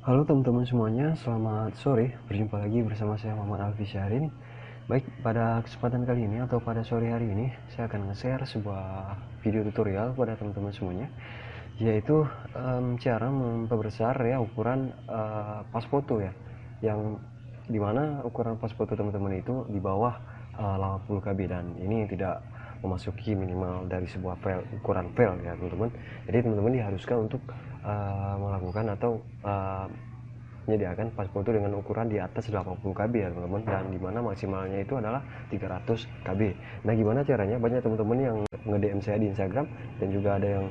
Halo teman-teman semuanya, selamat sore. Berjumpa lagi bersama saya Muhammad Alfi Syahrin. Baik, pada kesempatan kali ini atau pada sore hari ini, saya akan nge-share sebuah video tutorial pada teman-teman semuanya, yaitu cara memperbesar ya ukuran pas foto ya, yang dimana ukuran pas foto teman-teman itu di bawah 80 KB, dan ini tidak memasuki minimal dari sebuah file ukuran file ya teman-teman. Jadi teman-teman diharuskan untuk melakukan atau menyediakan pas foto dengan ukuran di atas 80 KB ya teman-teman, dan dimana maksimalnya itu adalah 300 KB. Nah, gimana caranya? Banyak teman-teman yang nge-DM saya di Instagram, dan juga ada yang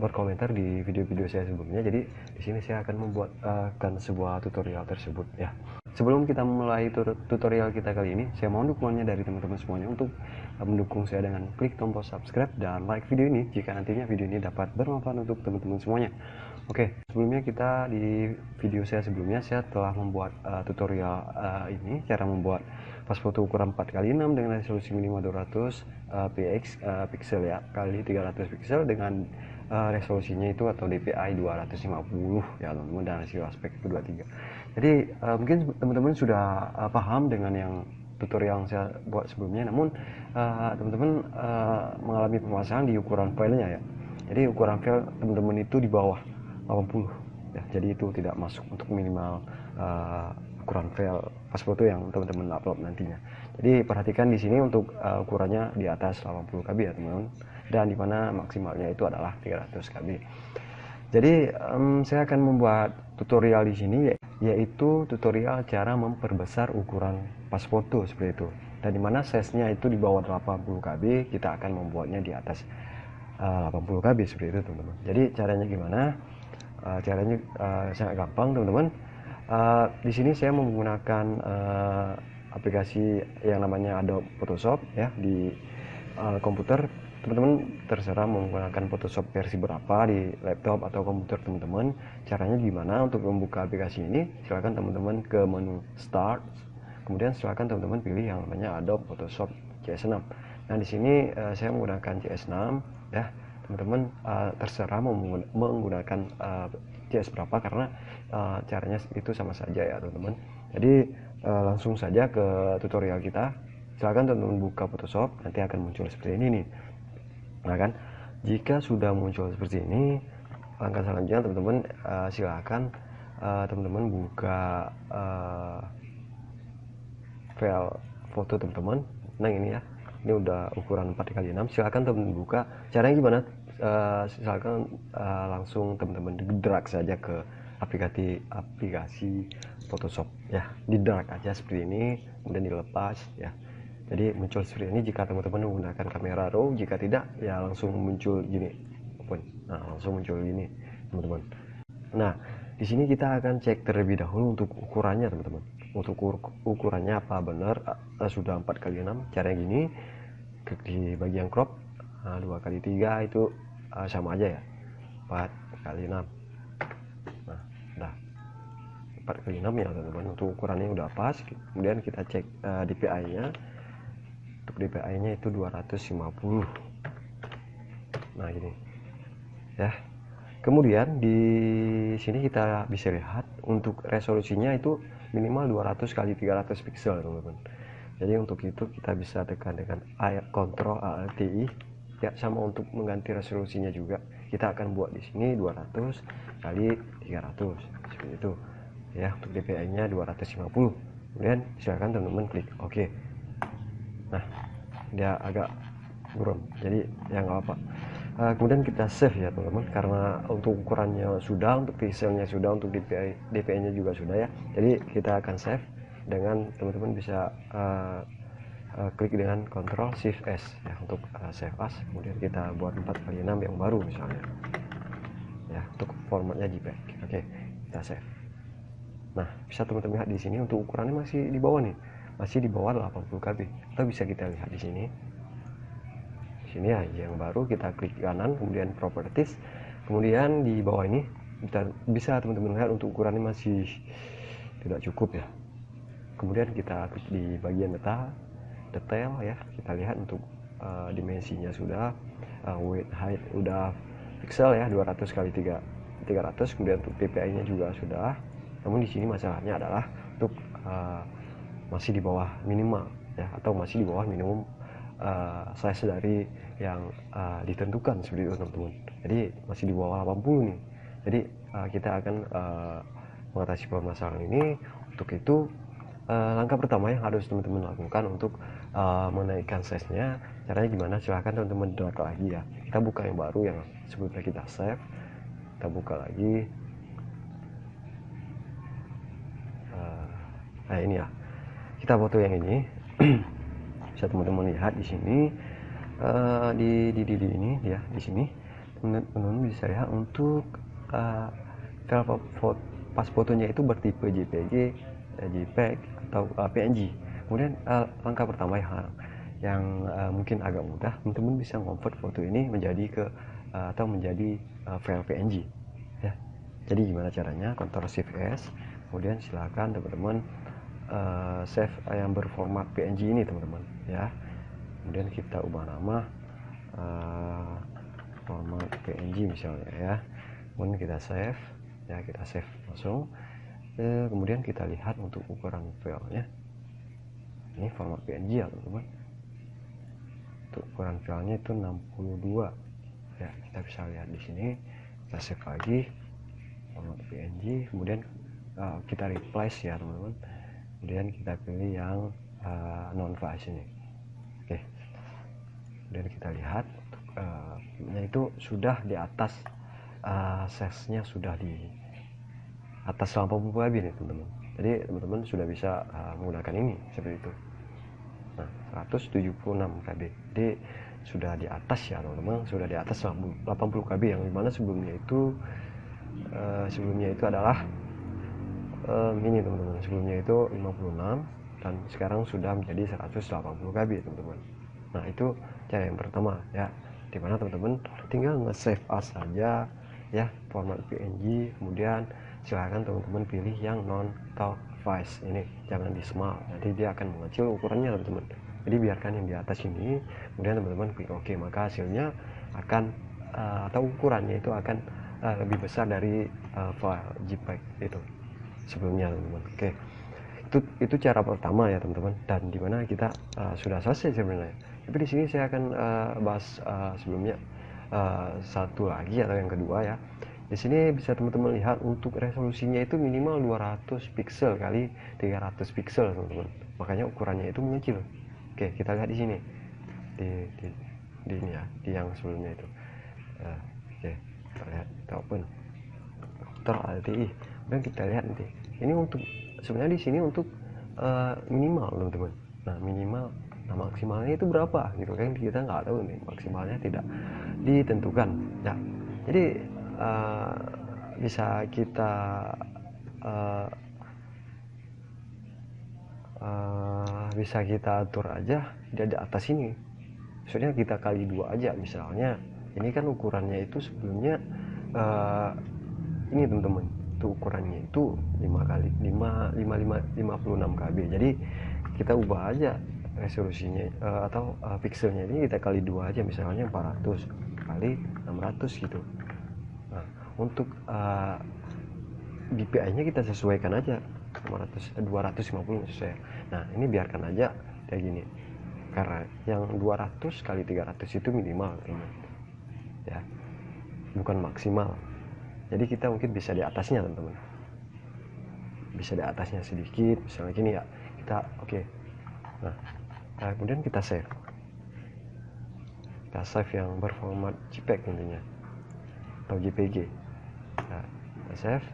berkomentar di video-video saya sebelumnya. Jadi di sini saya akan membuatkan sebuah tutorial tersebut ya. Sebelum kita mulai tutorial kita kali ini, saya mohon dukungannya dari teman-teman semuanya untuk mendukung saya dengan klik tombol subscribe dan like video ini jika nantinya video ini dapat bermanfaat untuk teman-teman semuanya. Oke, sebelumnya kita di video saya sebelumnya saya telah membuat tutorial ini, cara membuat pas foto ukuran 4x6 dengan resolusi minimal 200 pixel ya, kali 300 pixel dengan resolusinya itu atau DPI 250 ya teman-teman, dan hasil aspek itu 23. Jadi mungkin teman-teman sudah paham dengan yang tutorial yang saya buat sebelumnya, namun teman-teman mengalami permasalahan di ukuran filenya ya. Jadi ukuran file teman-teman itu di bawah 80 ya, jadi itu tidak masuk untuk minimal ukuran file pas foto yang teman-teman upload nantinya. Jadi perhatikan di sini untuk ukurannya di atas 80 KB ya teman-teman, dan dimana maksimalnya itu adalah 300 KB. Jadi saya akan membuat tutorial di sini, yaitu tutorial cara memperbesar ukuran pas foto seperti itu, dan dimana size-nya itu di bawah 80 KB, kita akan membuatnya di atas 80 KB seperti itu teman-teman. Jadi caranya gimana? Caranya sangat gampang teman-teman. Di sini saya menggunakan aplikasi yang namanya Adobe Photoshop ya di komputer. Teman-teman terserah menggunakan Photoshop versi berapa di laptop atau komputer teman-teman. Caranya gimana untuk membuka aplikasi ini? Silakan teman-teman ke menu Start, kemudian silakan teman-teman pilih yang namanya Adobe Photoshop CS6. Nah, di sini saya menggunakan CS6 ya. Teman-teman terserah menggunakan CS berapa, karena caranya itu sama saja ya teman-teman. Jadi langsung saja ke tutorial kita. Silakan teman-teman buka Photoshop, nanti akan muncul seperti ini nih. Nah kan, jika sudah muncul seperti ini, langkah selanjutnya teman-teman silakan teman-teman buka file foto teman-teman. Nah ini ya, ini udah ukuran 4x6. Silakan teman-teman buka. Caranya gimana? Silakan langsung teman-teman drag saja ke aplikasi Photoshop ya, di drag aja seperti ini, kemudian dilepas ya. Jadi muncul seperti ini jika teman-teman menggunakan kamera RAW. Jika tidak ya langsung muncul gini, open. Nah, langsung muncul gini teman-teman. Nah, di sini kita akan cek terlebih dahulu untuk ukurannya teman-teman. Untuk ukurannya apa benar sudah 4x6. Caranya gini, klik di bagian crop, 2x3 itu sama aja ya, 4x6. Nah, udah 4x6 ya teman-teman. Untuk ukurannya udah pas. Kemudian kita cek DPI nya. Untuk DPI nya itu 250. Nah ini ya. Kemudian di sini kita bisa lihat untuk resolusinya itu minimal 200 kali 300 pixel teman-teman. Jadi untuk itu kita bisa tekan dengan Ctrl Alt I ya, sama untuk mengganti resolusinya juga. Kita akan buat di sini 200 kali 300 seperti itu ya. Untuk DPI nya 250. Kemudian silakan teman-teman klik OK. Nah, dia agak buram, jadi ya nggak apa. Kemudian kita save ya teman-teman, karena untuk ukurannya sudah, untuk pixelnya sudah, untuk DPI nya juga sudah ya. Jadi kita akan save dengan teman-teman bisa klik dengan Ctrl Shift S ya untuk save as. Kemudian kita buat 4x6 yang baru misalnya ya, untuk formatnya JPEG. Oke, kita save. Nah, bisa teman-teman lihat di sini untuk ukurannya masih di bawah nih, masih di bawah 80 KB. Atau bisa kita lihat di sini. Ini ya yang baru, kita klik kanan, kemudian properties, kemudian di bawah ini kita bisa teman-teman lihat untuk ukurannya masih tidak cukup ya. Kemudian kita klik di bagian detail ya, kita lihat untuk dimensinya sudah, width height udah pixel ya, 200 kali 3 300, kemudian untuk PPI-nya juga sudah. Namun di sini masalahnya adalah untuk masih di bawah minimal ya, atau masih di bawah minimum size dari yang ditentukan seperti itu teman-teman. Jadi masih di bawah 80 nih. Jadi kita akan mengatasi permasalahan ini. Untuk itu langkah pertama yang harus teman-teman lakukan untuk menaikkan size-nya, caranya gimana? Silahkan teman-teman drag lagi ya. Kita buka yang baru yang sebelumnya kita save. Kita buka lagi. Nah ini ya, kita foto yang ini. Bisa teman-teman lihat di sini, di ini ya, di sini teman-teman bisa lihat untuk file pas fotonya itu bertipe JPG, JPEG atau PNG. Kemudian langkah pertama yang mungkin agak mudah, teman-teman bisa convert foto ini menjadi atau menjadi file PNG ya. Jadi gimana caranya? Ctrl Shift S, kemudian silakan teman-teman save yang berformat PNG ini teman-teman ya. Kemudian kita ubah nama format PNG misalnya ya. Kemudian kita save ya, kita save langsung. Kemudian kita lihat untuk ukuran filenya, ini format PNG ya teman-teman. Untuk ukuran filenya itu 62 ya, kita bisa lihat di sini. Kita save lagi format PNG, kemudian kita replace ya teman-teman. Kemudian kita pilih yang non-flash ini. Oke. Kemudian kita lihat itu sudah di atas size-nya sudah di atas 80 KB nih teman-teman. Jadi teman-teman sudah bisa menggunakan ini seperti itu. Nah, 176 KB. Jadi sudah di atas ya teman-teman, sudah di atas 80 KB yang dimana sebelumnya itu adalah ini teman-teman, sebelumnya itu 56 dan sekarang sudah menjadi 180 KB teman-teman. Nah itu cara yang pertama ya, dimana teman-teman tinggal nge-save as saja ya, format PNG. Kemudian silahkan teman-teman pilih yang non-talk size ini, jangan di small, nanti dia akan mengecil ukurannya teman-teman. Jadi biarkan yang di atas ini, kemudian teman-teman klik OK, maka hasilnya akan atau ukurannya itu akan lebih besar dari file JPEG itu sebelumnya teman-teman. Oke, itu cara pertama ya teman-teman, dan dimana kita sudah selesai sebenarnya. Tapi di sini saya akan bahas sebelumnya satu lagi atau yang kedua ya. Di sini bisa teman-teman lihat untuk resolusinya itu minimal 200 pixel kali 300 pixel teman-teman. Makanya ukurannya itu mengecil. Oke, kita lihat di sini di ini ya, di yang sebelumnya itu. Oke, kita lihat, kita open Ctrl Alt I. Dan kita lihat nanti ini untuk sebenarnya di sini untuk minimal teman-teman. Nah minimal, nah maksimalnya itu berapa gitu kan, kita nggak tahu nih, maksimalnya tidak ditentukan ya. Jadi bisa kita atur aja di atas ini, maksudnya kita kali 2 aja. Misalnya ini kan ukurannya itu sebelumnya ini teman-teman, itu ukurannya itu 56 KB. Jadi kita ubah aja resolusinya atau pixelnya ini kita kali 2 aja, misalnya 400 kali 600 gitu. Nah untuk DPI nya kita sesuaikan aja 250 maksud saya. Nah ini biarkan aja kayak gini, karena yang 200 kali 300 itu minimal teman ya, bukan maksimal. Jadi kita mungkin bisa di atasnya teman-teman, bisa di atasnya sedikit, misalnya gini ya, kita oke. Nah kemudian kita save yang berformat JPEG tentunya atau JPG. Nah kita save.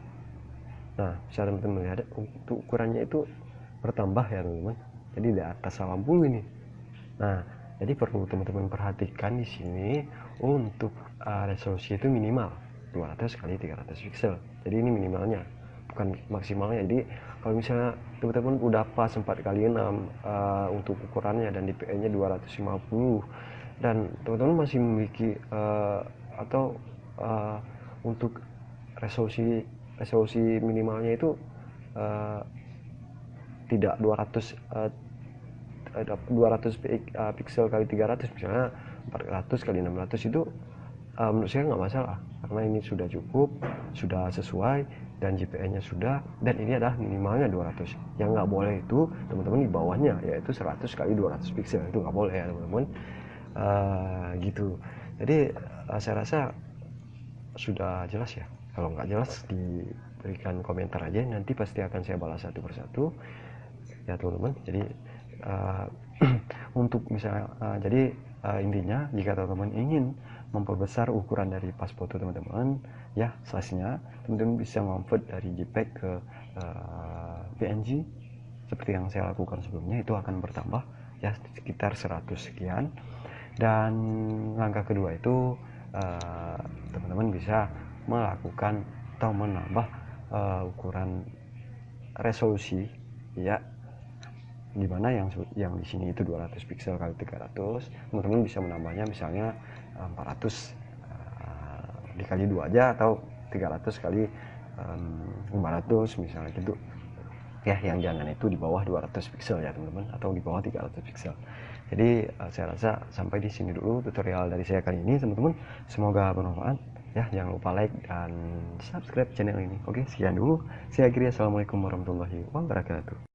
Nah bisa teman-teman lihat untuk ukurannya itu bertambah ya teman-teman, jadi di atas 80 ini. Nah jadi perlu teman-teman perhatikan di sini untuk resolusi itu minimal 200 kali 300 pixel. Jadi ini minimalnya, bukan maksimalnya. Jadi kalau misalnya teman-teman udah pas 4 kali 6 untuk ukurannya dan DPI nya 250 dan teman-teman masih memiliki untuk resolusi minimalnya itu tidak 200 pixel kali 300, misalnya 400 kali 600 itu menurut saya nggak masalah, karena ini sudah cukup, sudah sesuai, dan JPE-nya sudah, dan ini adalah minimalnya 200. Yang nggak boleh itu teman-teman di bawahnya, yaitu 100 kali 200 pixel, itu nggak boleh ya teman-teman. Gitu. Jadi saya rasa sudah jelas ya. Kalau nggak jelas diberikan komentar aja, nanti pasti akan saya balas satu persatu ya teman-teman. Jadi untuk misalnya intinya jika teman-teman ingin memperbesar ukuran dari pas foto teman-teman ya, size-nya teman-teman bisa convert dari JPEG ke PNG seperti yang saya lakukan sebelumnya. Itu akan bertambah ya sekitar 100 sekian. Dan langkah kedua itu teman-teman bisa melakukan atau menambah ukuran resolusi ya, dimana yang di sini itu 200 pixel kali 300, teman-teman bisa menambahnya misalnya 400 dikali 2 aja, atau 300 kali 500 misalnya gitu ya. Yang jangan itu di bawah 200 pixel ya teman-teman, atau di bawah 300 pixel. Jadi saya rasa sampai di sini dulu tutorial dari saya kali ini teman-teman, semoga bermanfaat ya. Jangan lupa like dan subscribe channel ini. Oke, sekian dulu, saya akhiri. Assalamualaikum warahmatullahi wabarakatuh.